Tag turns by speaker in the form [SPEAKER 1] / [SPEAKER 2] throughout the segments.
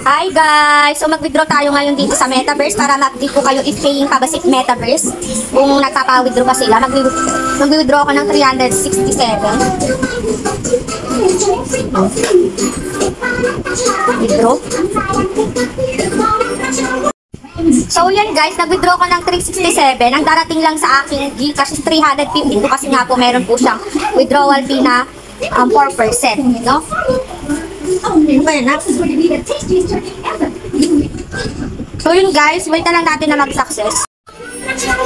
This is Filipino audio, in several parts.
[SPEAKER 1] Hi guys! So mag-withdraw tayo ngayon dito sa Metaverse para ma-update ko kayo if paying pa ba si Metaverse. Kung nagpapa-withdraw pa sila, mag-withdraw ako ng 367. Withdraw. So yan guys, nag-withdraw ko ng 367. Ang darating lang sa aking Gcash is 352 kasi nga po meron po siyang withdrawal fee na 4%, no? So yun guys, wait na lang natin na mag-success.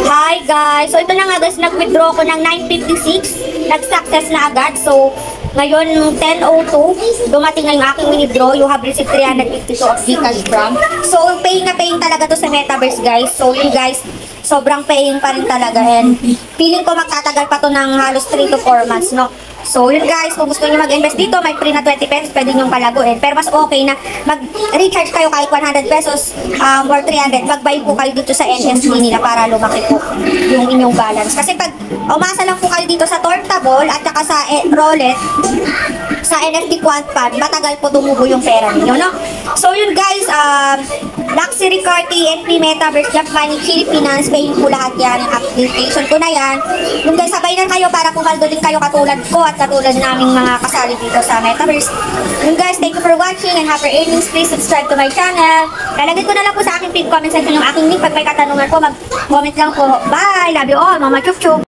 [SPEAKER 1] Hi guys! So ito na nga guys, nag-withdraw ko ng 956. Nag-success na agad. So ngayon 10:02, dumating na yung aking withdraw. You have received 352 of Gcash from. So paying na paying talaga to sa Metaverse guys. So yun guys, sobrang paying pa rin talaga. And feeling ko magtatagal pa to ng halos 3 to 4 months, no? So yun guys, kung gusto niyo mag-invest dito, may free na 20 pesos, pwede nyo palaguin. Pero mas okay na mag-recharge kayo kahit 100 pesos or 300, mag-buy po kayo dito sa NFT nila para lumaki po yung inyong balance. Kasi pag umasa lang po kayo dito sa Tortable at saka sa Roulette, sa NFT QuantPad, matagal po tumubo yung pera niyo, no? So yun guys, Luxury Car, TNP, Metaverse, Jump Money, Philippines, paying po lahat yan. Yung application ko na yan. Yung guys, sabay na kayo para pumaldo din kayo katulad ko at katulad naming mga kasali dito sa Metaverse. Yung guys, thank you for watching and happy earnings. Please subscribe to my channel. Lalagay ko na lang po sa aking pinned comment section yung aking link. Pag may katanungan po, mag-comment lang po. Bye! Love you all, Mama Chup Chup!